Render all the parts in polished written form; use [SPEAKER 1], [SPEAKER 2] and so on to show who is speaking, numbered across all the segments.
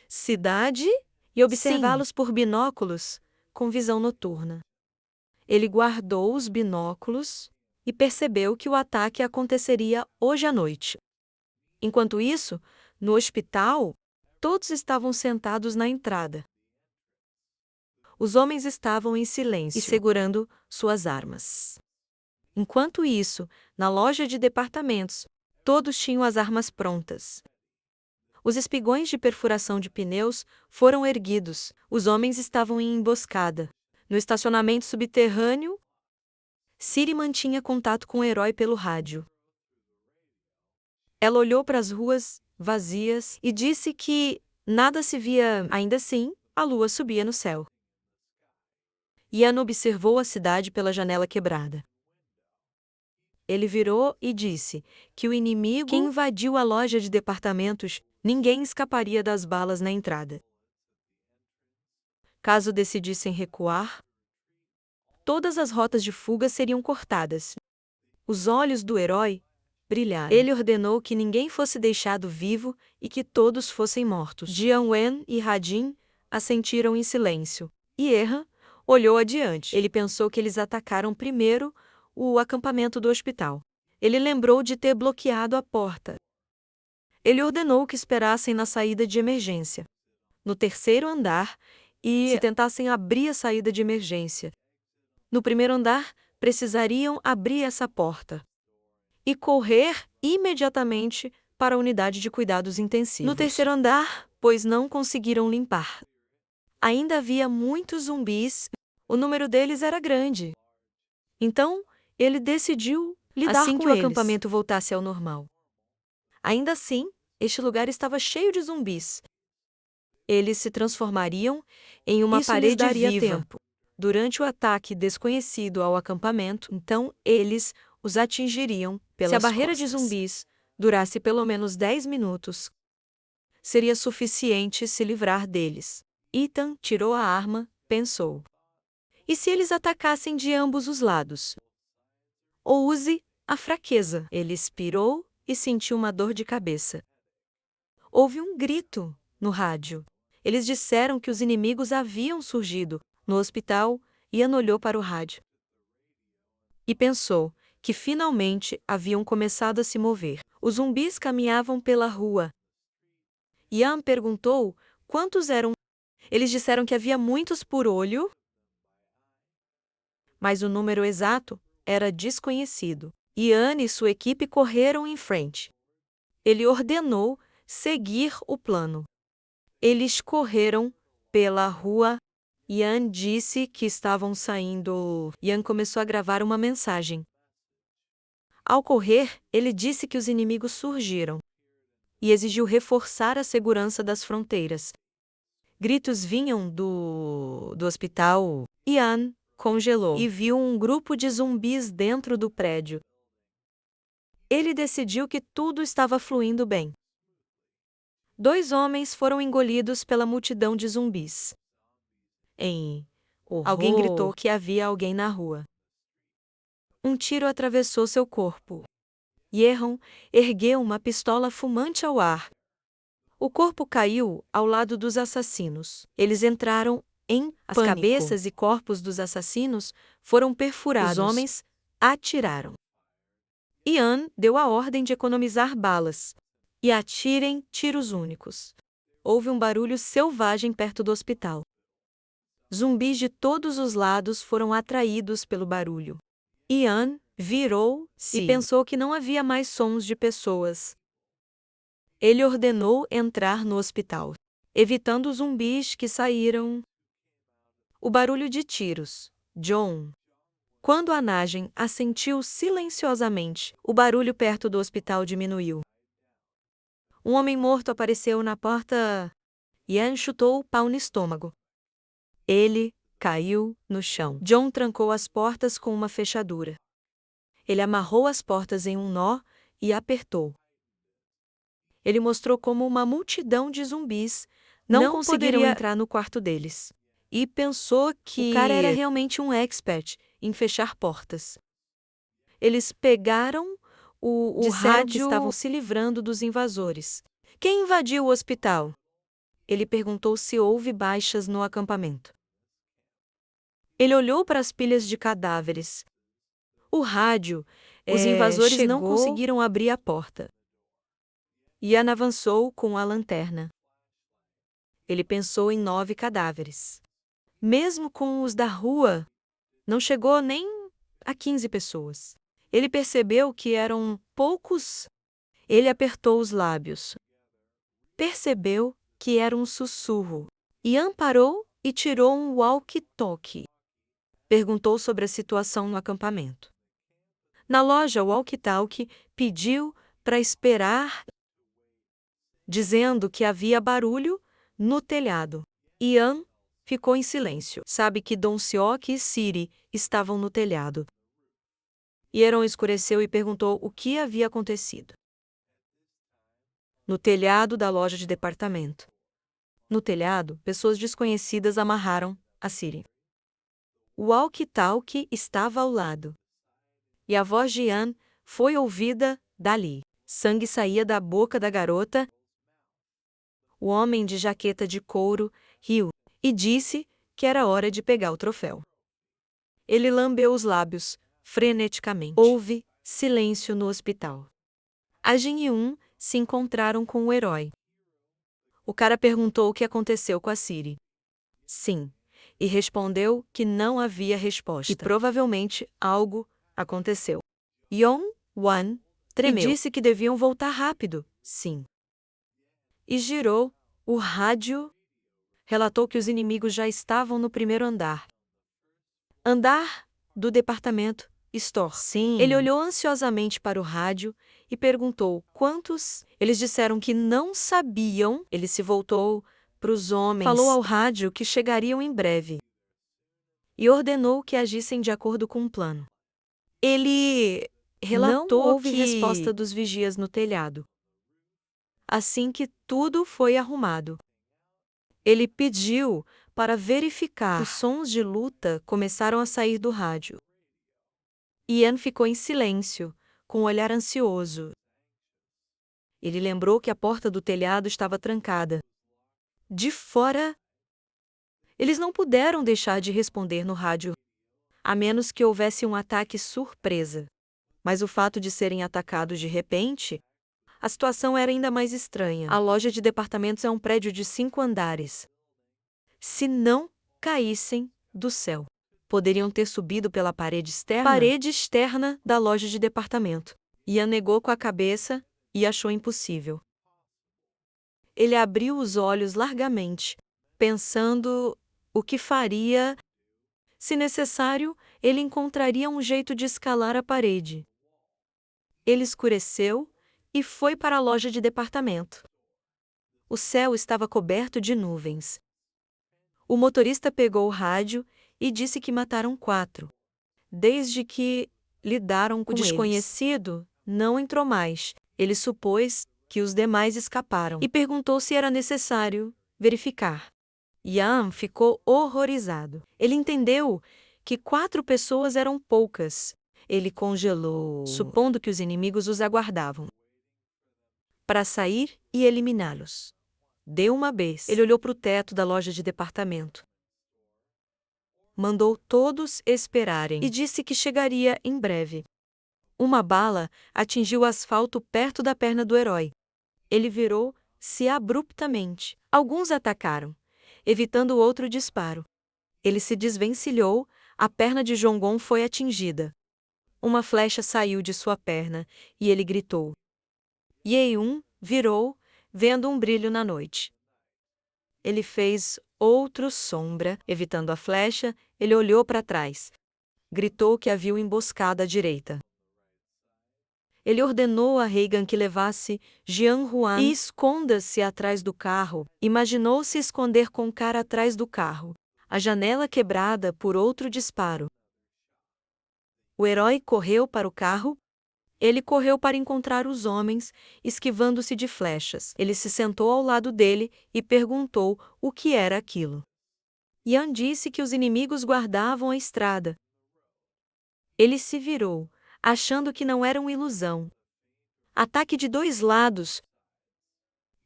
[SPEAKER 1] cidade e observá-los por binóculos com visão noturna. Ele guardou os binóculos e percebeu que o ataque aconteceria hoje à noite. Enquanto isso, no hospital, todos estavam sentados na entrada. Os homens estavam em silêncio e segurando suas armas. Enquanto isso, na loja de departamentos, todos tinham as armas prontas. Os espigões de perfuração de pneus foram erguidos. Os homens estavam em emboscada. No estacionamento subterrâneo, Ciri mantinha contato com o herói pelo rádio. Ela olhou para as ruas vazias e disse que nada se via. Ainda assim, a lua subia no céu. Ian observou a cidade pela janela quebrada. Ele virou e disse que o inimigo que invadiu a loja de departamentos, ninguém escaparia das balas na entrada. Caso decidissem recuar, todas as rotas de fuga seriam cortadas. Os olhos do herói brilharam. Ele ordenou que ninguém fosse deixado vivo e que todos fossem mortos. Jian Wen e Radin assentiram em silêncio. E Erhan olhou adiante. Ele pensou que eles atacaram primeiro o acampamento do hospital. Ele lembrou de ter bloqueado a porta. Ele ordenou que esperassem na saída de emergência, no terceiro andar, e se tentassem abrir a saída de emergência. No primeiro andar, precisariam abrir essa porta e correr imediatamente para a unidade de cuidados intensivos. No terceiro andar, pois não conseguiram limpar. Ainda havia muitos zumbis, o número deles era grande. Então, ele decidiu lidar
[SPEAKER 2] Assim
[SPEAKER 1] com
[SPEAKER 2] que o
[SPEAKER 1] eles.
[SPEAKER 2] acampamento voltasse ao normal.
[SPEAKER 1] Ainda assim, este lugar estava cheio de zumbis. Eles se transformariam em uma
[SPEAKER 2] Isso lhes
[SPEAKER 1] parede
[SPEAKER 2] daria
[SPEAKER 1] viva.
[SPEAKER 2] tempo.
[SPEAKER 1] Durante o ataque desconhecido ao acampamento, então eles os atingiriam pelas
[SPEAKER 2] Se a barreira de
[SPEAKER 1] costas.
[SPEAKER 2] zumbis
[SPEAKER 1] Durasse pelo menos 10 minutos, seria suficiente se livrar deles. Ethan tirou a arma, pensou. E se eles atacassem de ambos os lados? Ou use a fraqueza. Ele expirou e sentiu uma dor de cabeça. Houve um grito no rádio. Eles disseram que os inimigos haviam surgido no hospital. Ian olhou para o rádio e pensou que finalmente haviam começado a se mover. Os zumbis caminhavam pela rua. Ian perguntou quantos eram. Eles disseram que havia muitos por olho, mas o número exato era desconhecido. Ian e sua equipe correram em frente. Ele ordenou seguir o plano. Eles correram pela rua. Ian disse que estavam saindo. Ian começou a gravar uma mensagem. Ao correr, ele disse que os inimigos surgiram e exigiu reforçar a segurança das fronteiras. Gritos vinham do hospital. Ian congelou e viu um grupo de zumbis dentro do prédio. Ele decidiu que tudo estava fluindo bem. 2 homens foram engolidos pela multidão de zumbis. Alguém gritou que havia alguém na rua. Um tiro atravessou seu corpo. Erhan ergueu uma pistola fumante ao ar. O corpo caiu ao lado dos assassinos. Eles entraram em pânico. As cabeças e corpos dos assassinos foram perfurados. Os homens atiraram. Ian deu a ordem de economizar balas e atirem tiros únicos. Houve um barulho selvagem perto do hospital. Zumbis de todos os lados foram atraídos pelo barulho. Ian virou-se e pensou que não havia mais sons de pessoas. Ele ordenou entrar no hospital, evitando os zumbis que saíram. O barulho de tiros. John. Quando a Najin assentiu silenciosamente, o barulho perto do hospital diminuiu. Um homem morto apareceu na porta. Ian chutou o pau no estômago. Ele caiu no chão. John trancou as portas com uma fechadura. Ele amarrou as portas em um nó e apertou. Ele mostrou como uma multidão de zumbis não conseguiram entrar no quarto deles. E pensou que o cara era realmente um expert em fechar portas. Eles pegaram o
[SPEAKER 2] Disseram
[SPEAKER 1] rádio
[SPEAKER 2] que
[SPEAKER 1] e estavam se livrando dos invasores. Quem invadiu o hospital? ele perguntou se houve baixas no acampamento. Ele olhou para as pilhas de cadáveres. O rádio. Os invasores não conseguiram abrir a porta. Ian avançou com a lanterna. Ele pensou em 9 cadáveres. Mesmo com os da rua, não chegou nem a 15 pessoas. Ele percebeu que eram poucos. Ele apertou os lábios. Percebeu que era um sussurro. Ian parou e tirou um walkie-talkie. Perguntou sobre a situação no acampamento. Na loja, o walkie-talkie pediu para esperar, dizendo que havia barulho no telhado. Ian ficou em silêncio. Sabe que Don Seok e Siri estavam no telhado. Hieron escureceu e perguntou o que havia acontecido. No telhado da loja de departamento. No telhado, pessoas desconhecidas amarraram a Siri. O walkie-talkie estava ao lado. E a voz de Ian foi ouvida dali. Sangue saía da boca da garota. O homem de jaqueta de couro riu e disse que era hora de pegar o troféu. Ele lambeu os lábios, freneticamente. Houve silêncio no hospital. A Jin e Um se encontraram com o herói. O cara perguntou o que aconteceu com a Siri. Sim, e respondeu que não havia resposta. E provavelmente algo aconteceu. Yong-wan tremeu. E disse que deviam voltar rápido. Sim. E girou o rádio. Relatou que os inimigos já estavam no primeiro andar. Andar do departamento store. Sim. Ele olhou ansiosamente para o rádio e perguntou quantos. Eles disseram que não sabiam. Ele se voltou para os homens. Falou ao rádio que chegariam em breve. E ordenou que agissem de acordo com um plano. Ele relatou
[SPEAKER 2] Não houve
[SPEAKER 1] que resposta dos vigias no telhado. Assim que tudo foi arrumado, ele pediu para verificar. Os sons de luta começaram a sair do rádio. Ian ficou em silêncio, com um olhar ansioso. Ele lembrou que a porta do telhado estava trancada. De fora, eles não puderam deixar de responder no rádio, a menos que houvesse um ataque surpresa. Mas o fato de serem atacados de repente, a situação era ainda mais estranha. A loja de departamentos é um prédio de 5 andares. Se não caíssem do céu, poderiam ter subido pela parede externa da loja de departamento. Ian negou com a cabeça e achou impossível. Ele abriu os olhos largamente, pensando o que faria. Se necessário, ele encontraria um jeito de escalar a parede. Ele escureceu e foi para a loja de departamento. O céu estava coberto de nuvens. O motorista pegou o rádio e disse que mataram 4. Desde que lidaram com
[SPEAKER 2] eles.
[SPEAKER 1] O desconhecido não entrou mais. Ele supôs que os demais escaparam e perguntou se era necessário verificar. Ian ficou horrorizado. Ele entendeu que 4 pessoas eram poucas. Ele congelou, supondo que os inimigos os aguardavam para sair e eliminá-los. Deu uma vez. Ele olhou para o teto da loja de departamento. Mandou todos esperarem e disse que chegaria em breve. Uma bala atingiu o asfalto perto da perna do herói. Ele virou-se abruptamente. Alguns atacaram, evitando outro disparo. Ele se desvencilhou, a perna de Jong-un foi atingida. Uma flecha saiu de sua perna e ele gritou. Ye-un virou, vendo um brilho na noite. Ele fez outro sombra, evitando a flecha, ele olhou para trás. Gritou que havia uma emboscada à direita. Ele ordenou a Reagan que levasse Jian Huan e esconda-se atrás do carro. Imaginou se esconder com o cara atrás do carro. A janela quebrada por outro disparo. O herói correu para o carro. Ele correu para encontrar os homens, esquivando-se de flechas. Ele se sentou ao lado dele e perguntou o que era aquilo. Ian disse que os inimigos guardavam a estrada. Ele se virou, achando que não era uma ilusão. Ataque de 2 lados.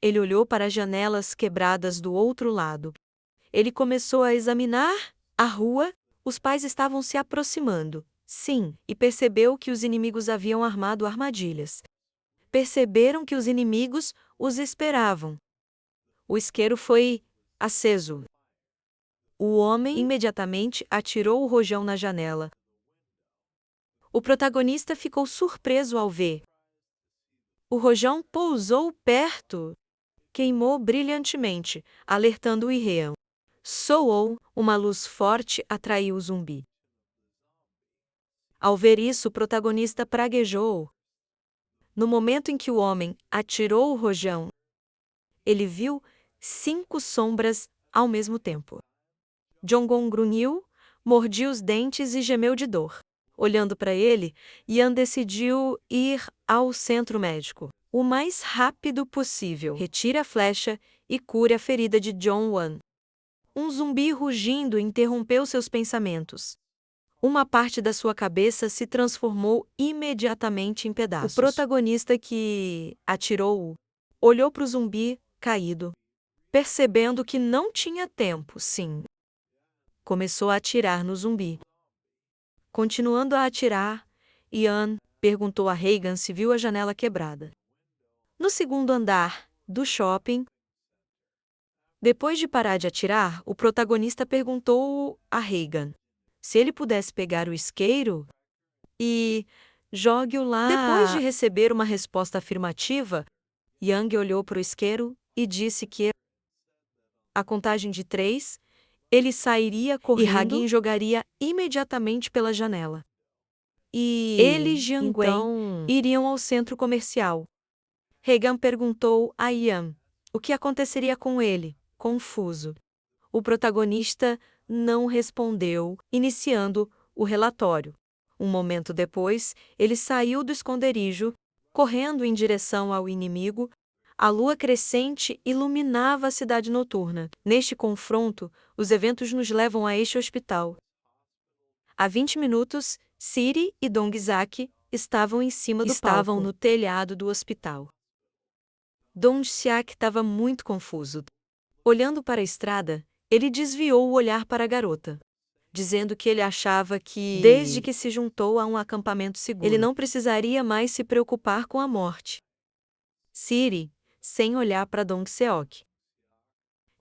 [SPEAKER 1] ele olhou para as janelas quebradas do outro lado. Ele começou a examinar a rua. Os pais estavam se aproximando. Sim, e percebeu que os inimigos haviam armado armadilhas. Perceberam que os inimigos os esperavam. O isqueiro foi aceso. O homem imediatamente atirou o rojão na janela. O protagonista ficou surpreso ao ver. O rojão pousou perto. Queimou brilhantemente, alertando o irreão. Soou, uma luz forte atraiu o zumbi. Ao ver isso, o protagonista praguejou. No momento em que o homem atirou o rojão, ele viu 5 sombras ao mesmo tempo. Jong-un grunhiu, mordiu os dentes e gemeu de dor. Olhando para ele, Yan decidiu ir ao centro médico o mais rápido possível. Retire a flecha e cure a ferida de Jong-un. Um zumbi rugindo interrompeu seus pensamentos. Uma parte da sua cabeça se transformou imediatamente em pedaços. O protagonista que atirou olhou para o zumbi caído, percebendo que não tinha tempo, sim. Começou a atirar no zumbi. Continuando a atirar, Yan perguntou a Regan se viu a janela quebrada. No segundo andar do shopping. Depois de parar de atirar, o protagonista perguntou a Regan se ele pudesse pegar o isqueiro e jogue-o lá. Depois de receber uma resposta afirmativa, Yang olhou para o isqueiro e disse que, a contagem de 3, ele sairia correndo e Hagin jogaria imediatamente pela janela. E ele e Jiang-Wen iriam ao centro comercial. Regan perguntou a Yan o que aconteceria com ele, confuso. O protagonista não respondeu, iniciando o relatório. Um momento depois, ele saiu do esconderijo, correndo em direção ao inimigo. A lua crescente iluminava a cidade noturna. Neste confronto, os eventos nos levam a este hospital. Há 20 minutos, Siri e Dong-sak estavam em cima do palco. No telhado do hospital. Dong-sak estava muito confuso. Olhando para a estrada, ele desviou o olhar para a garota, dizendo que ele achava que, desde que se juntou a um acampamento seguro, ele não precisaria mais se preocupar com a morte. Siri, sem olhar para Dong-seok,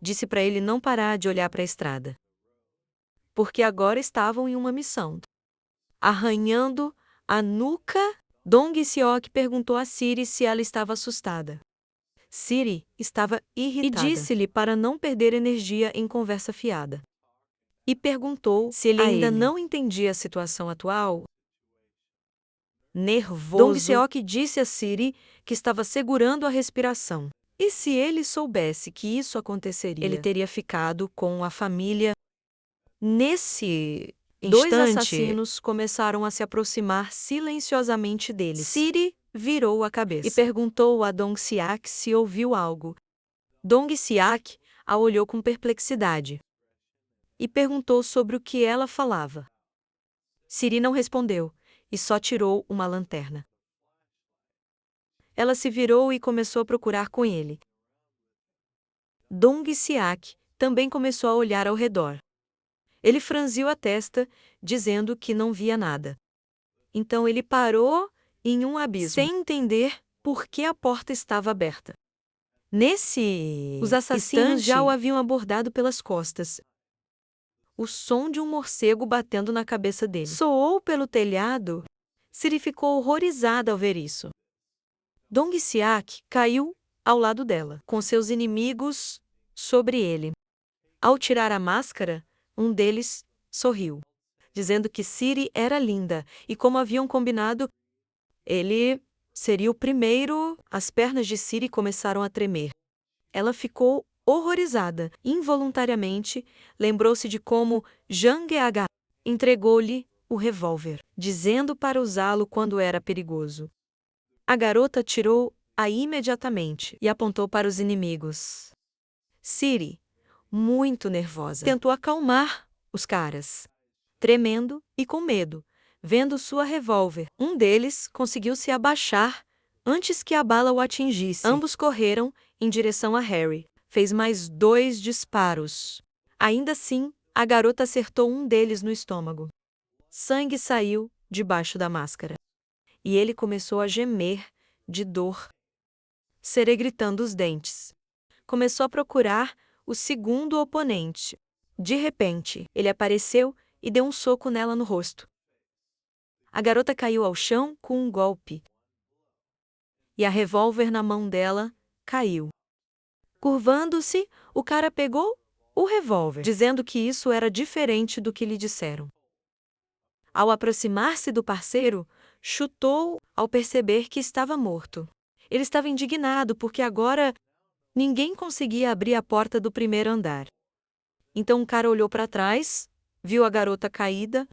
[SPEAKER 1] disse para ele não parar de olhar para a estrada, porque agora estavam em uma missão. Arranhando a nuca, Dong-seok perguntou a Siri se ela estava assustada. Siri estava irritada e disse-lhe para não perder energia em conversa fiada. E perguntou se ele ainda não entendia a situação atual. Nervoso, Dong-seok disse a Siri que estava segurando a respiração. E se ele soubesse que isso aconteceria, ele teria ficado com a família. Nesse instante, 2 assassinos começaram a se aproximar silenciosamente deles. Siri virou a cabeça e perguntou a Dong-seok se ouviu algo. Dong-seok a olhou com perplexidade e perguntou sobre o que ela falava. Siri não respondeu e só tirou uma lanterna. Ela se virou e começou a procurar com ele. Dong-seok também começou a olhar ao redor. Ele franziu a testa, dizendo que não via nada. Então ele parou em um abismo, sem entender por que a porta estava aberta. Os assassinos já o haviam abordado pelas costas. O som de um morcego batendo na cabeça dele soou pelo telhado. Siri ficou horrorizada ao ver isso. Dong-seok caiu ao lado dela, com seus inimigos sobre ele. Ao tirar a máscara, um deles sorriu, dizendo que Siri era linda e, como haviam combinado, ele seria o primeiro. As pernas de Siri começaram a tremer. Ela ficou horrorizada. Involuntariamente, lembrou-se de como Jang Eaga entregou-lhe o revólver, dizendo para usá-lo quando era perigoso. A garota tirou-a imediatamente e apontou para os inimigos. Siri, muito nervosa, tentou acalmar os caras, tremendo e com medo. Vendo sua revólver, um deles conseguiu se abaixar antes que a bala o atingisse. Ambos correram em direção a Harry. Fez mais 2 disparos. Ainda assim, a garota acertou um deles no estômago. Sangue saiu debaixo da máscara. E ele começou a gemer de dor, seregritando os dentes. Começou a procurar o segundo oponente. De repente, ele apareceu e deu um soco nela no rosto. A garota caiu ao chão com um golpe. E a revólver na mão dela caiu. Curvando-se, o cara pegou o revólver, dizendo que isso era diferente do que lhe disseram. Ao aproximar-se do parceiro, chutou ao perceber que estava morto. Ele estava indignado porque agora ninguém conseguia abrir a porta do primeiro andar. Então o cara olhou para trás, viu a garota caída,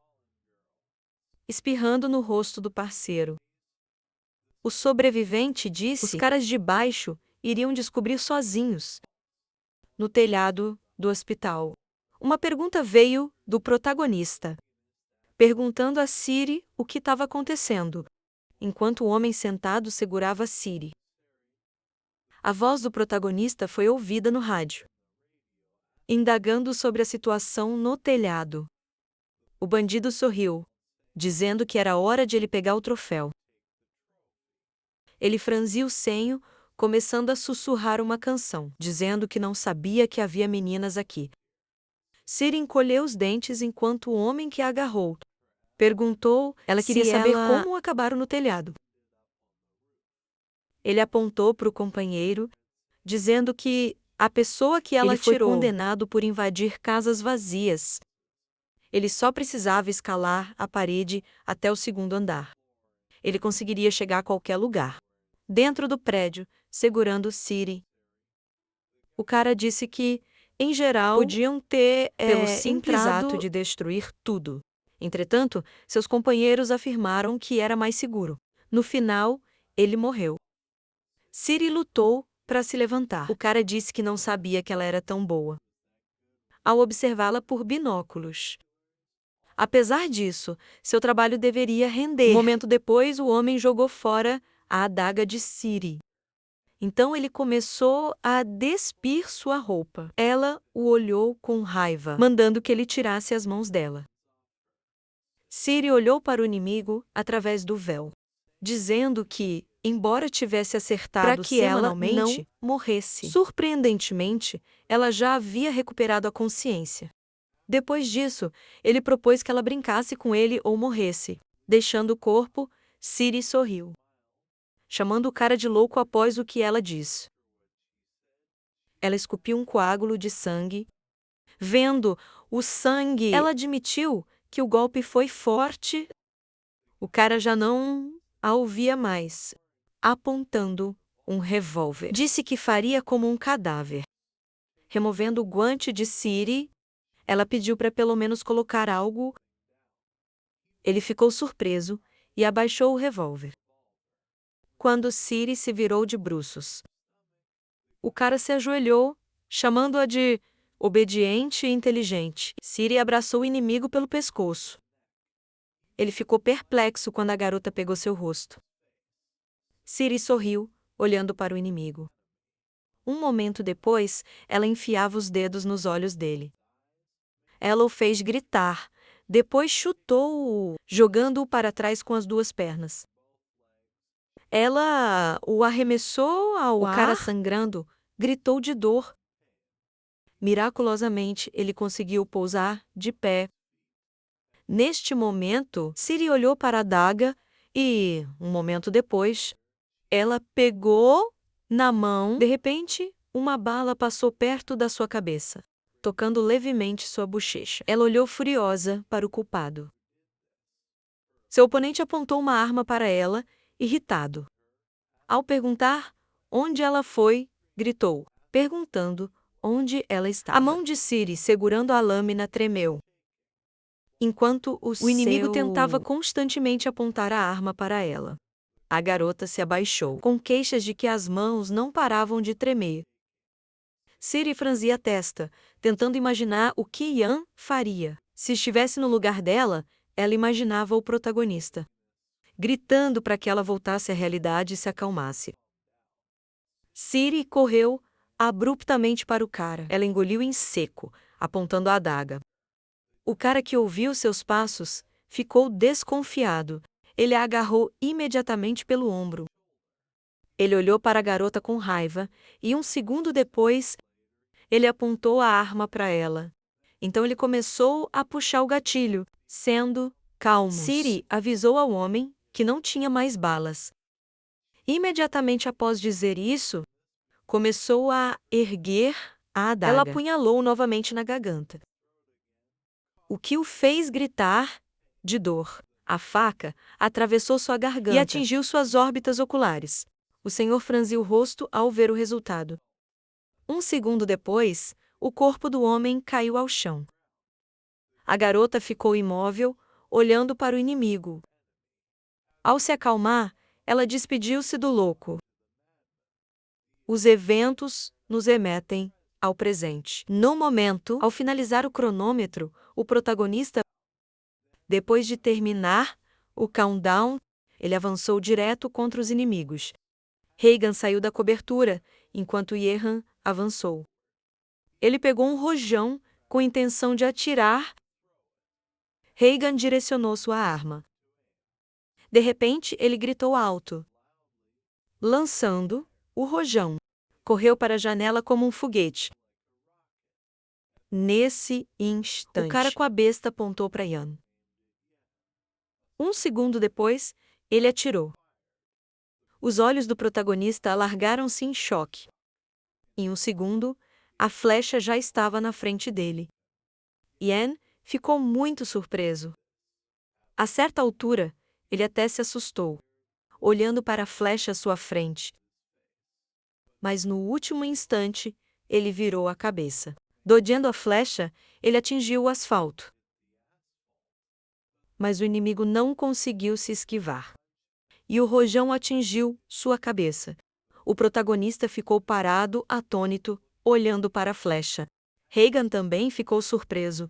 [SPEAKER 1] espirrando no rosto do parceiro. O sobrevivente disse que os caras de baixo iriam descobrir sozinhos, no telhado do hospital. Uma pergunta veio do protagonista, perguntando a Ciri o que estava acontecendo, enquanto o homem sentado segurava Ciri. A voz do protagonista foi ouvida no rádio, indagando sobre a situação no telhado. O bandido sorriu, dizendo que era hora de ele pegar o troféu. Ele franziu o senho, começando a sussurrar uma canção, dizendo que não sabia que havia meninas aqui. Ciri encolheu os dentes enquanto o homem que a agarrou perguntou ela queria saber como acabaram no telhado. Ele apontou para o companheiro, dizendo que a pessoa que ela tirou foi condenado por invadir casas vazias. Ele só precisava escalar a parede até o segundo andar. Ele conseguiria chegar a qualquer lugar. Dentro do prédio, segurando Ciri. O cara disse que, em geral, podiam ter pelo simples ato de destruir tudo. Entretanto, seus companheiros afirmaram que era mais seguro. No final, ele morreu. Ciri lutou para se levantar. O cara disse que não sabia que ela era tão boa, ao observá-la por binóculos. Apesar disso, seu trabalho deveria render. Um momento depois, o homem jogou fora a adaga de Ciri. Então ele começou a despir sua roupa. Ela o olhou com raiva, mandando que ele tirasse as mãos dela. Ciri olhou para o inimigo através do véu, dizendo que, embora tivesse acertado para que ela não morresse, surpreendentemente, ela já havia recuperado a consciência. Depois disso, ele propôs que ela brincasse com ele ou morresse. Deixando o corpo, Ciri sorriu, chamando o cara de louco após o que ela disse. Ela escupiu um coágulo de sangue. Vendo o sangue, ela admitiu que o golpe foi forte. O cara já não a ouvia mais, apontando um revólver. Disse que faria como um cadáver. Removendo o guante de Ciri, ela pediu para pelo menos colocar algo. Ele ficou surpreso e abaixou o revólver. Quando Ciri se virou de bruços, o cara se ajoelhou, chamando-a de obediente e inteligente. Ciri abraçou o inimigo pelo pescoço. Ele ficou perplexo quando a garota pegou seu rosto. Ciri sorriu, olhando para o inimigo. Um momento depois, ela enfiava os dedos nos olhos dele. Ela o fez gritar, depois chutou-o, jogando-o para trás com as 2 pernas. Ela o arremessou ao ar. O cara, sangrando, gritou de dor. Miraculosamente, ele conseguiu pousar de pé. Neste momento, Ciri olhou para a adaga e, um momento depois, ela pegou na mão. De repente, uma bala passou perto da sua cabeça, tocando levemente sua bochecha. Ela olhou furiosa para o culpado. Seu oponente apontou uma arma para ela, irritado. Ao perguntar onde ela foi, gritou, perguntando onde ela estava. A mão de Ciri segurando a lâmina tremeu, enquanto o inimigo tentava constantemente apontar a arma para ela. A garota se abaixou, com queixas de que as mãos não paravam de tremer. Ciri franzia a testa, tentando imaginar o que Ian faria. Se estivesse no lugar dela, ela imaginava o protagonista, gritando para que ela voltasse à realidade e se acalmasse. Ciri correu abruptamente para o cara. Ela engoliu em seco, apontando a adaga. O cara que ouviu seus passos ficou desconfiado. Ele a agarrou imediatamente pelo ombro. Ele olhou para a garota com raiva e, um segundo depois, ele apontou a arma para ela. Então ele começou a puxar o gatilho, sendo calmo. Ciri avisou ao homem que não tinha mais balas. Imediatamente após dizer isso, começou a erguer a adaga. Ela apunhalou novamente na garganta, o que o fez gritar de dor. A faca atravessou sua garganta e atingiu suas órbitas oculares. O senhor franziu o rosto ao ver o resultado. Um segundo depois, o corpo do homem caiu ao chão. A garota ficou imóvel, olhando para o inimigo. Ao se acalmar, ela despediu-se do louco. Os eventos nos remetem ao presente. No momento, ao finalizar o cronômetro, o protagonista, depois de terminar o countdown, ele avançou direto contra os inimigos. Regan saiu da cobertura, enquanto Jehan avançou. Ele pegou um rojão com a intenção de atirar. Regan direcionou sua arma. De repente, ele gritou alto, lançando o rojão. Correu para a janela como um foguete. Nesse instante, o cara com a besta apontou para Ian. Um segundo depois, ele atirou. Os olhos do protagonista alargaram-se em choque. Em um segundo, a flecha já estava na frente dele. Ian ficou muito surpreso. A certa altura, ele até se assustou, olhando para a flecha à sua frente. Mas no último instante, ele virou a cabeça. Dodgeando a flecha, ele atingiu o asfalto. Mas o inimigo não conseguiu se esquivar. E o rojão atingiu sua cabeça. O protagonista ficou parado, atônito, olhando para a flecha. Regan também ficou surpreso,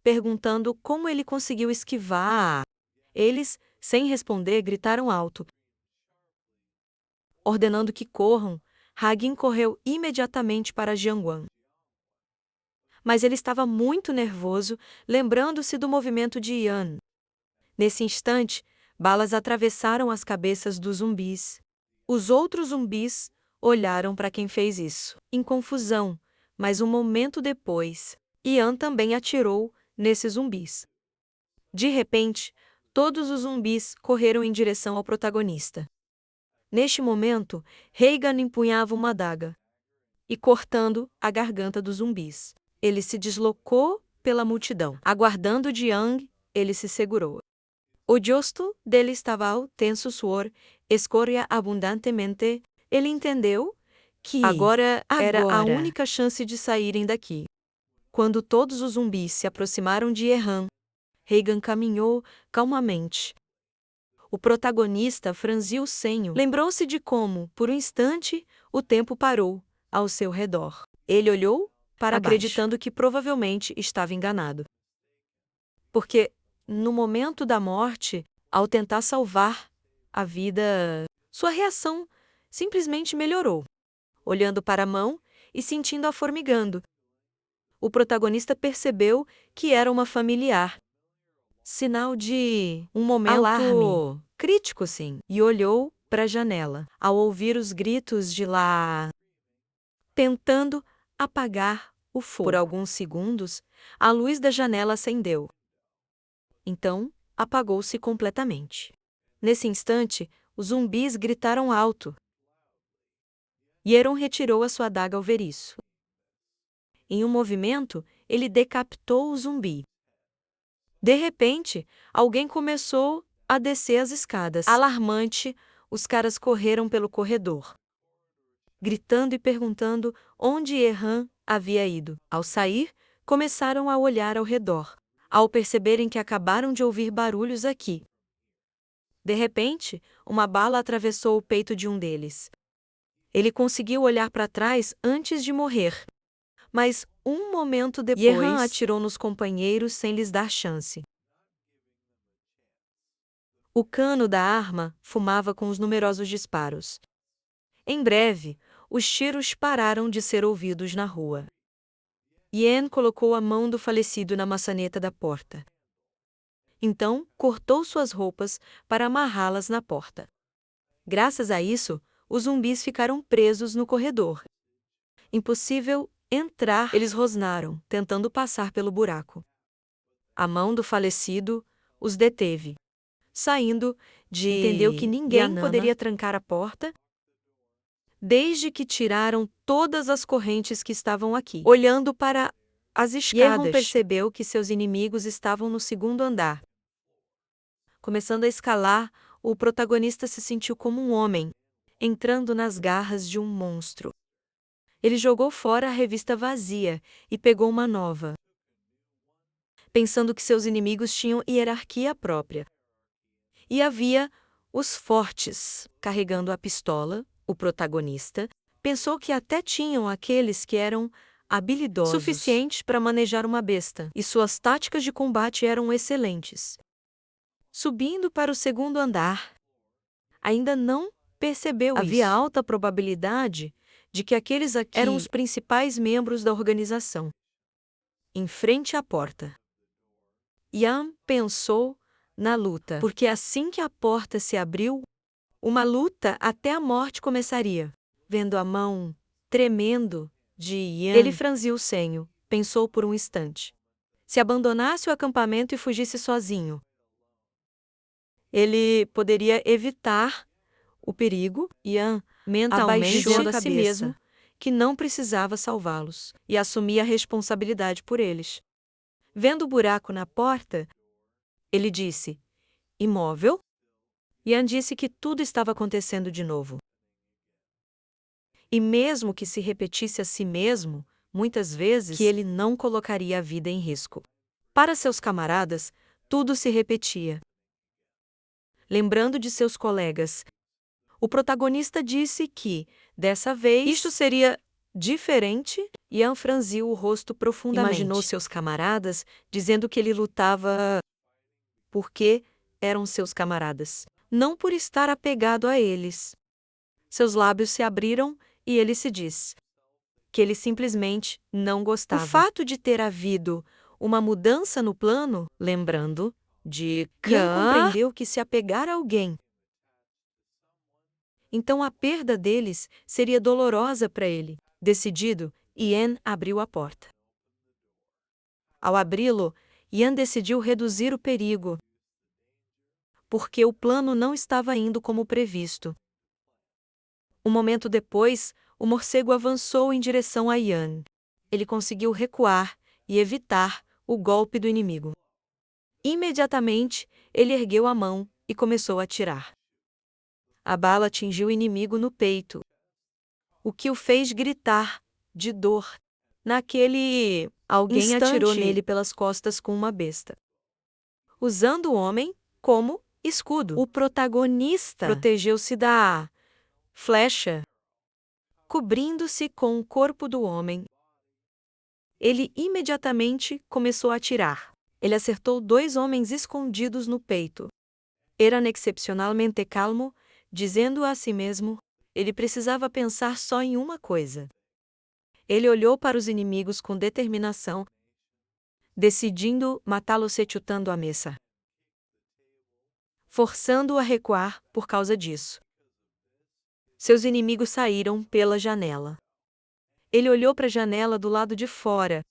[SPEAKER 1] perguntando como ele conseguiu esquivar. Eles, sem responder, gritaram alto. Ordenando que corram, Hagin correu imediatamente para Jiangwan. Mas ele estava muito nervoso, lembrando-se do movimento de Ian. Nesse instante, balas atravessaram as cabeças dos zumbis. Os outros zumbis olharam para quem fez isso, em confusão, mas um momento depois, Ian também atirou nesses zumbis. De repente, todos os zumbis correram em direção ao protagonista. Neste momento, Regan empunhava uma adaga e cortando a garganta dos zumbis. Ele se deslocou pela multidão. Aguardando Jiang, ele se segurou. O rosto dele estava ao tenso suor, escorria abundantemente. Ele entendeu que agora era a única chance de saírem daqui. Quando todos os zumbis se aproximaram de Jehan, Regan caminhou calmamente. O protagonista franziu o senho. Lembrou-se de como, por um instante, o tempo parou ao seu redor. Ele olhou para acreditando que provavelmente estava enganado. Porque, no momento da morte, ao tentar salvar a vida, sua reação simplesmente melhorou. Olhando para a mão e sentindo-a formigando, o protagonista percebeu que era uma familiar. Sinal de um momento alarme. Crítico, sim. E olhou para a janela, ao ouvir os gritos de lá, tentando apagar o fogo. Por alguns segundos, a luz da janela acendeu. Então, apagou-se completamente. Nesse instante, os zumbis gritaram alto. Yeron retirou a sua adaga ao ver isso. Em um movimento, ele decapitou o zumbi. De repente, alguém começou a descer as escadas. Alarmante, os caras correram pelo corredor, gritando e perguntando onde Jehan havia ido. Ao sair, começaram a olhar ao redor, ao perceberem que acabaram de ouvir barulhos aqui. De repente, uma bala atravessou o peito de um deles. Ele conseguiu olhar para trás antes de morrer. Mas, um momento depois, Jehan atirou nos companheiros sem lhes dar chance. O cano da arma fumava com os numerosos disparos. Em breve, os tiros pararam de ser ouvidos na rua. Ian colocou a mão do falecido na maçaneta da porta. Então, cortou suas roupas para amarrá-las na porta. Graças a isso, os zumbis ficaram presos no corredor. Impossível entrar, eles rosnaram, tentando passar pelo buraco. A mão do falecido os deteve. Saindo de entendeu que ninguém poderia trancar a porta, desde que tiraram todas as correntes que estavam aqui. Olhando para as escadas, Yeon percebeu que seus inimigos estavam no segundo andar. Começando a escalar, o protagonista se sentiu como um homem, entrando nas garras de um monstro. Ele jogou fora a revista vazia e pegou uma nova, pensando que seus inimigos tinham hierarquia própria. E havia os fortes, carregando a pistola. O protagonista pensou que até tinham aqueles que eram habilidosos suficientes para manejar uma besta, e suas táticas de combate eram excelentes. Subindo para o segundo andar, ainda não percebeu isso. Havia alta probabilidade de que aqueles aqui eram os principais membros da organização. Em frente à porta, Ian pensou na luta, porque assim que a porta se abriu, uma luta até a morte começaria. Vendo a mão tremendo de Ian, ele franziu o senho, pensou por um instante. Se abandonasse o acampamento e fugisse sozinho, ele poderia evitar o perigo. Ian mentalmente dizendo a si mesmo que não precisava salvá-los e assumia a responsabilidade por eles. Vendo o buraco na porta, ele disse, imóvel? Ian disse que tudo estava acontecendo de novo. E mesmo que se repetisse a si mesmo, muitas vezes, que ele não colocaria a vida em risco. Para seus camaradas, tudo se repetia. Lembrando de seus colegas, o protagonista disse que, dessa vez, isto seria diferente. Ian franziu o rosto profundamente. Imaginou seus camaradas dizendo que ele lutava porque eram seus camaradas, não por estar apegado a eles. Seus lábios se abriram e ele se disse que ele simplesmente não gostava. O fato de ter havido uma mudança no plano, lembrando de Ian compreendeu que se apegar a alguém, então a perda deles seria dolorosa para ele. Decidido, Ian abriu a porta. Ao abri-lo, Ian decidiu reduzir o perigo, porque o plano não estava indo como previsto. Um momento depois, o morcego avançou em direção a Ian. Ele conseguiu recuar e evitar o golpe do inimigo. Imediatamente, ele ergueu a mão e começou a atirar. A bala atingiu o inimigo no peito, o que o fez gritar de dor. Naquele alguém instante, atirou nele pelas costas com uma besta, usando o homem como escudo. O protagonista protegeu-se da flecha, cobrindo-se com o corpo do homem. Ele imediatamente começou a atirar. Ele acertou 2 homens escondidos no peito. Era excepcionalmente calmo, dizendo a si mesmo, ele precisava pensar só em uma coisa. Ele olhou para os inimigos com determinação, decidindo matá-los chutando a mesa, forçando-o a recuar por causa disso. Seus inimigos saíram pela janela. Ele olhou para a janela do lado de fora,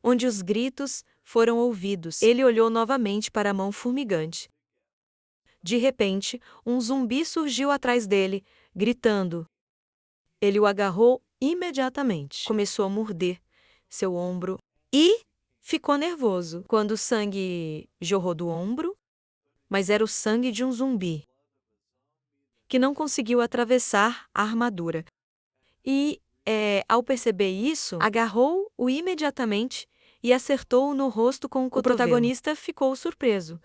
[SPEAKER 1] onde os gritos foram ouvidos. Ele olhou novamente para a mão formigante. De repente, um zumbi surgiu atrás dele, gritando. Ele o agarrou imediatamente. Começou a morder seu ombro e ficou nervoso quando o sangue jorrou do ombro, mas era o sangue de um zumbi que não conseguiu atravessar a armadura. E, ao perceber isso, agarrou-o imediatamente e acertou-o no rosto com o cotovelo. O protagonista ficou surpreso.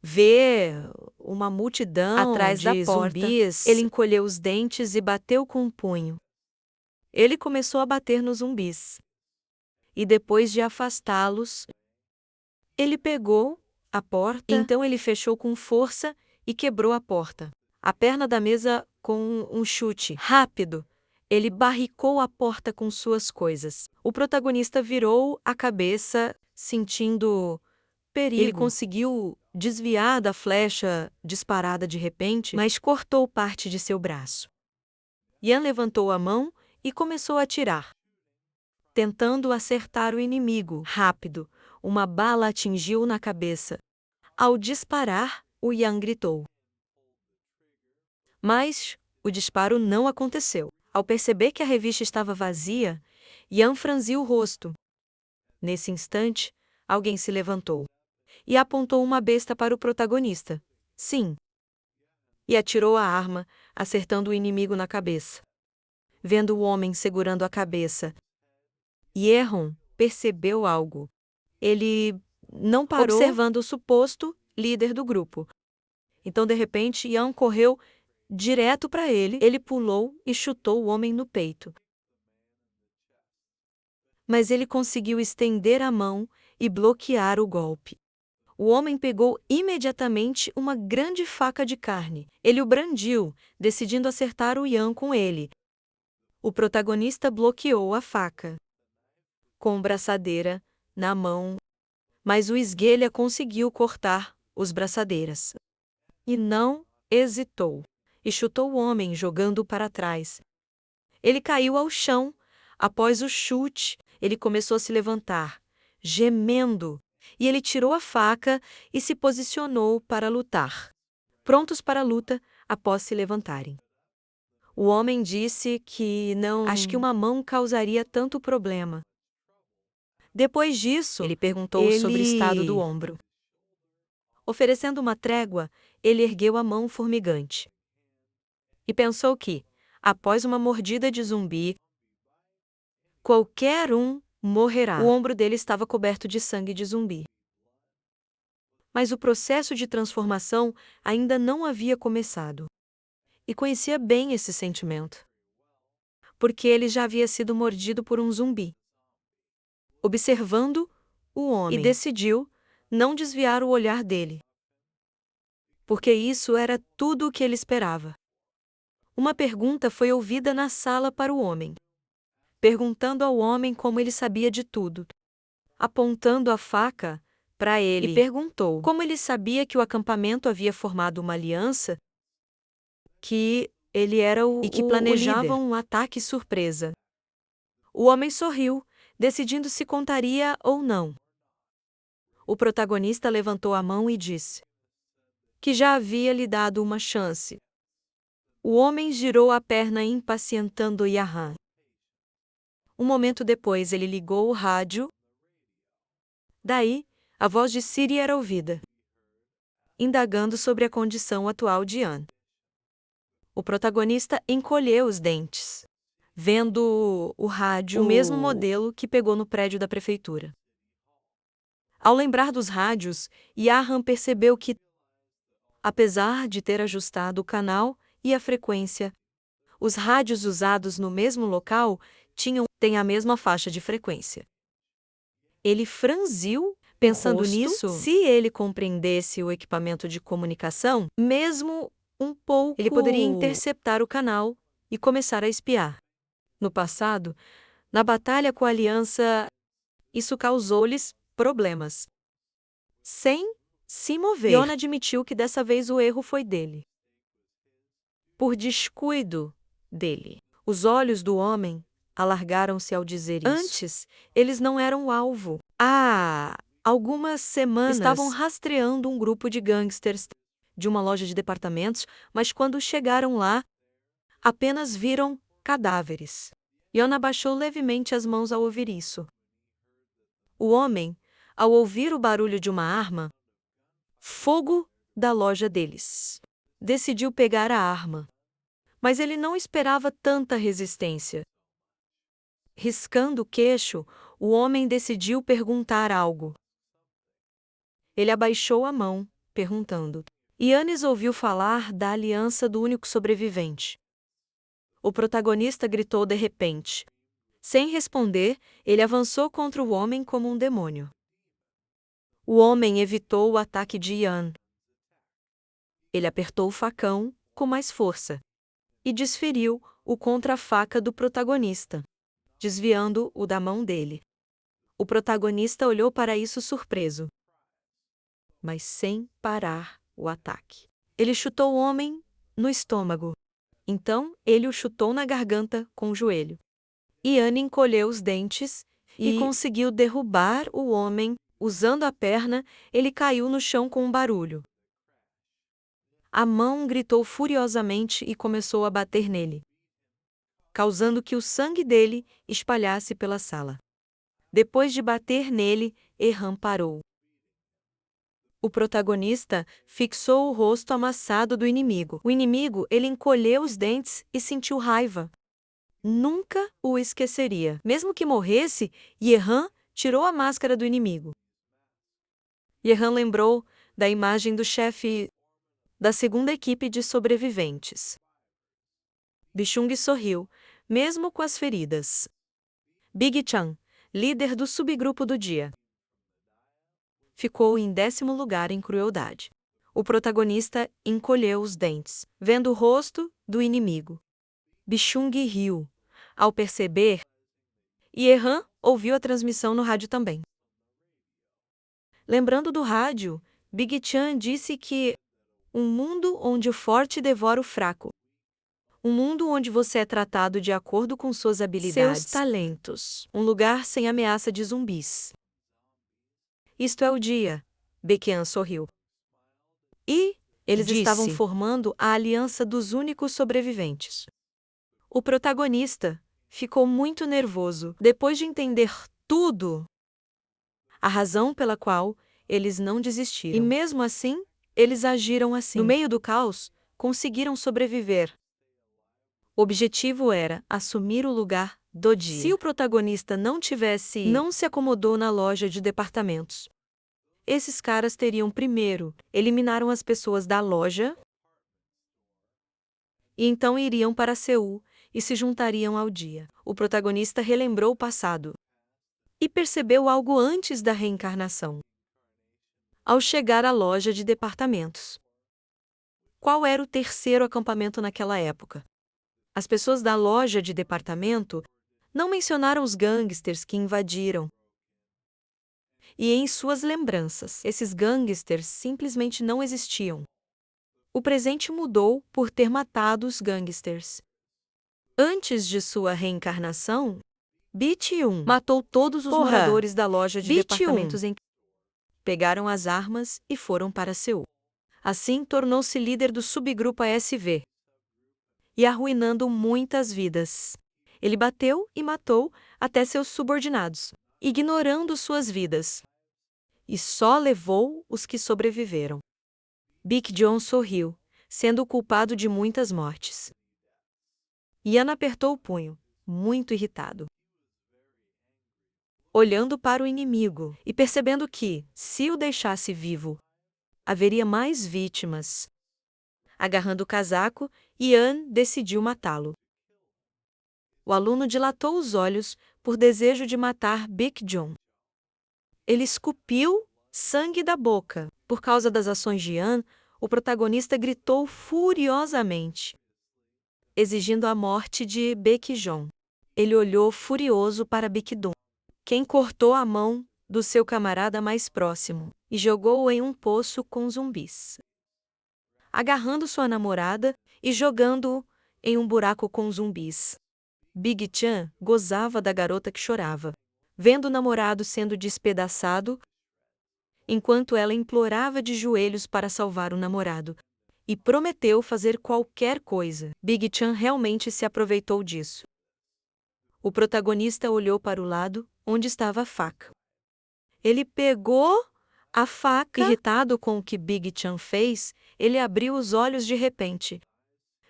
[SPEAKER 1] Ver uma multidão atrás da porta, zumbis, ele encolheu os dentes e bateu com um punho. Ele começou a bater nos zumbis. E depois de afastá-los, ele pegou a porta, então ele fechou com força e quebrou a porta. A perna da mesa com um chute rápido. Ele barricou a porta com suas coisas. O protagonista virou a cabeça, sentindo perigo. Ele conseguiu desviar da flecha disparada de repente, mas cortou parte de seu braço. Ian levantou a mão e começou a atirar, tentando acertar o inimigo. Rápido, uma bala atingiu na cabeça. Ao disparar, o Ian gritou. Mas o disparo não aconteceu. Ao perceber que a revista estava vazia, Ian franziu o rosto. Nesse instante, alguém se levantou e apontou uma besta para o protagonista. Sim. E atirou a arma, acertando o inimigo na cabeça. Vendo o homem segurando a cabeça, Yeon percebeu algo. Ele não parou, observando o suposto líder do grupo. Então, de repente, Ian correu direto para ele. Ele pulou e chutou o homem no peito. Mas ele conseguiu estender a mão e bloquear o golpe. O homem pegou imediatamente uma grande faca de carne. Ele o brandiu, decidindo acertar o Ian com ele. O protagonista bloqueou a faca com braçadeira na mão, mas o esguelha conseguiu cortar os braçadeiras. E não hesitou, e chutou o homem, jogando-o para trás. Ele caiu ao chão. Após o chute, ele começou a se levantar, gemendo, e ele tirou a faca e se posicionou para lutar, prontos para a luta após se levantarem. O homem disse que não acho que uma mão causaria tanto problema. Depois disso, ele perguntou sobre o estado do ombro. Oferecendo uma trégua, ele ergueu a mão formigante. E pensou que, após uma mordida de zumbi, qualquer um morrerá. O ombro dele estava coberto de sangue de zumbi. Mas o processo de transformação ainda não havia começado. E conhecia bem esse sentimento, porque ele já havia sido mordido por um zumbi. Observando o homem, e decidiu não desviar o olhar dele, porque isso era tudo o que ele esperava. Uma pergunta foi ouvida na sala para o homem, perguntando ao homem como ele sabia de tudo, apontando a faca para ele, e perguntou como ele sabia que o acampamento havia formado uma aliança, que ele era e que planejavam um ataque surpresa. O homem sorriu, decidindo se contaria ou não. O protagonista levantou a mão e disse que já havia lhe dado uma chance. O homem girou a perna impacientando Yahan. Um momento depois ele ligou o rádio. Daí, a voz de Siri era ouvida, indagando sobre a condição atual de Ian. O protagonista encolheu os dentes, vendo o rádio, o mesmo modelo que pegou no prédio da prefeitura. Ao lembrar dos rádios, Yahan percebeu que, apesar de ter ajustado o canal e a frequência, os rádios usados no mesmo local têm a mesma faixa de frequência. Ele franziu, pensando nisso, se ele compreendesse o equipamento de comunicação, mesmo um pouco, ele poderia interceptar o canal e começar a espiar. No passado, na batalha com a Aliança, isso causou-lhes problemas. Sem se mover, Yeon admitiu que dessa vez o erro foi dele. Por descuido dele. Os olhos do homem alargaram-se ao dizer isso. Antes, eles não eram o alvo. Há algumas semanas estavam rastreando um grupo de gangsters de uma loja de departamentos, mas quando chegaram lá, apenas viram cadáveres. Yeon abaixou levemente as mãos ao ouvir isso. O homem, ao ouvir o barulho de uma arma, fogo da loja deles, decidiu pegar a arma. Mas ele não esperava tanta resistência. Riscando o queixo, o homem decidiu perguntar algo. Ele abaixou a mão, perguntando. Yannis ouviu falar da aliança do único sobrevivente. O protagonista gritou de repente. Sem responder, ele avançou contra o homem como um demônio. O homem evitou o ataque de Ian. Ele apertou o facão com mais força. e desferiu-o contra a faca do protagonista, desviando-o da mão dele. O protagonista olhou para isso surpreso, mas sem parar o ataque. Ele chutou o homem no estômago. Então, ele o chutou na garganta com o joelho. Ian encolheu os dentes e conseguiu derrubar o homem. Usando a perna, ele caiu no chão com um barulho. A mão gritou furiosamente e começou a bater nele, causando que o sangue dele espalhasse pela sala. Depois de bater nele, Erhan parou. O protagonista fixou o rosto amassado do inimigo. O inimigo, ele encolheu os dentes e sentiu raiva. Nunca o esqueceria. Mesmo que morresse, Erhan tirou a máscara do inimigo. Erhan lembrou da imagem do chefe da segunda equipe de sobreviventes. Bichung sorriu, mesmo com as feridas. Big Chan, líder do subgrupo do dia, ficou em 10º lugar em crueldade. O protagonista encolheu os dentes, vendo o rosto do inimigo. Bichung riu ao perceber, e Erhan ouviu a transmissão no rádio também. Lembrando do rádio, Big Chan disse que um mundo onde o forte devora o fraco. Um mundo onde você é tratado de acordo com suas habilidades, seus talentos. Um lugar sem ameaça de zumbis. Isto é o dia, Baekhyun sorriu. E eles estavam formando a aliança dos únicos sobreviventes. O protagonista ficou muito nervoso depois de entender tudo. A razão pela qual eles não desistiram. E mesmo assim, eles agiram assim. No meio do caos, conseguiram sobreviver. O objetivo era assumir o lugar do dia. Se o protagonista não se acomodou na loja de departamentos, esses caras teriam primeiro eliminaram as pessoas da loja e então iriam para Seul e se juntariam ao dia. O protagonista relembrou o passado e percebeu algo antes da reencarnação. Ao chegar à loja de departamentos, qual era o terceiro acampamento naquela época? As pessoas da loja de departamento não mencionaram os gangsters que invadiram. E em suas lembranças, esses gangsters simplesmente não existiam. O presente mudou por ter matado os gangsters. Antes de sua reencarnação, Bit-1 matou todos os moradores da loja de departamentos pegaram as armas e foram para Seul. Assim, tornou-se líder do subgrupo ASV e arruinando muitas vidas. Ele bateu e matou até seus subordinados, ignorando suas vidas. E só levou os que sobreviveram. Big John sorriu, sendo o culpado de muitas mortes. Ian apertou o punho, muito irritado, olhando para o inimigo e percebendo que, se o deixasse vivo, haveria mais vítimas. Agarrando o casaco, Ian decidiu matá-lo. O aluno dilatou os olhos por desejo de matar Big John. Ele escupiu sangue da boca. Por causa das ações de Ian, o protagonista gritou furiosamente, exigindo a morte de Big John. Ele olhou furioso para Big John, quem cortou a mão do seu camarada mais próximo e jogou-o em um poço com zumbis, agarrando sua namorada e jogando-o em um buraco com zumbis. Big Chan gozava da garota que chorava, vendo o namorado sendo despedaçado, enquanto ela implorava de joelhos para salvar o namorado, e prometeu fazer qualquer coisa. Big Chan realmente se aproveitou disso. O protagonista olhou para o lado onde estava a faca. Ele pegou a faca. Irritado com o que Big Chan fez, ele abriu os olhos de repente.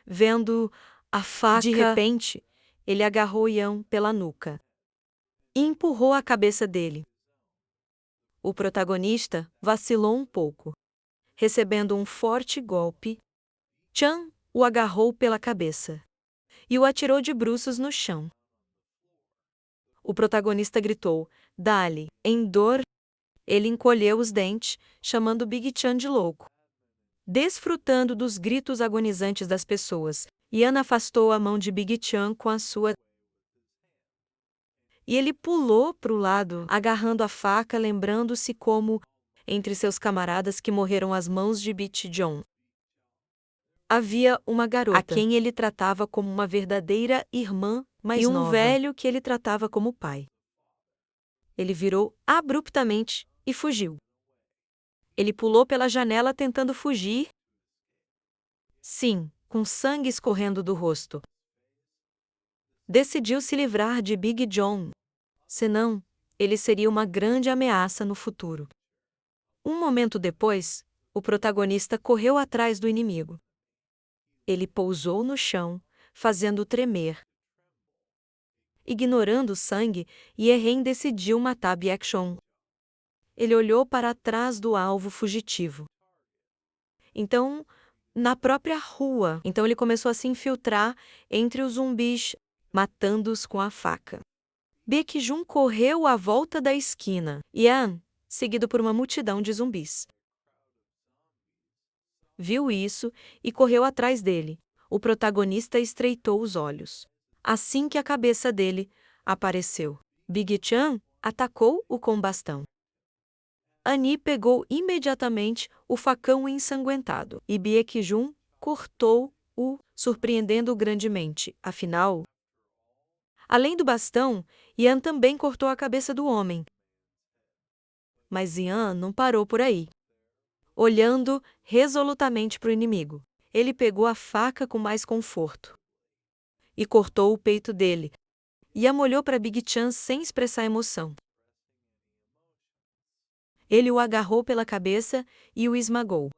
[SPEAKER 1] Vendo a faca, de repente, ele agarrou Ian pela nuca e empurrou a cabeça dele. O protagonista vacilou um pouco. Recebendo um forte golpe, Chan o agarrou pela cabeça e o atirou de bruços no chão. O protagonista gritou, "Dale!" Em dor, ele encolheu os dentes, chamando Big Chan de louco. Desfrutando dos gritos agonizantes das pessoas, Ian afastou a mão de Big Chan com a sua e ele pulou para o lado, agarrando a faca, lembrando-se como, entre seus camaradas que morreram às mãos de Big John, havia uma garota a quem ele tratava como uma verdadeira irmã mais nova, e um velho que ele tratava como pai. Ele virou abruptamente e fugiu. Ele pulou pela janela tentando fugir. Sim, com sangue escorrendo do rosto. Decidiu se livrar de Big John. Senão, ele seria uma grande ameaça no futuro. Um momento depois, o protagonista correu atrás do inimigo. Ele pousou no chão, fazendo-o tremer. Ignorando o sangue, Yehen decidiu matar Baekhyun. Ele olhou para trás do alvo fugitivo. Então, na própria rua, ele começou a se infiltrar entre os zumbis, matando-os com a faca. Baekhyun correu à volta da esquina. Ian, seguido por uma multidão de zumbis, viu isso e correu atrás dele. O protagonista estreitou os olhos. Assim que a cabeça dele apareceu, Big Chan atacou-o com bastão. Annie pegou imediatamente o facão ensanguentado e Baekhyun cortou-o, surpreendendo-o grandemente. Afinal, além do bastão, Ian também cortou a cabeça do homem. Mas Ian não parou por aí. Olhando resolutamente para o inimigo, ele pegou a faca com mais conforto e cortou o peito dele. Ian olhou para Big Chan sem expressar emoção. Ele o agarrou pela cabeça e o esmagou.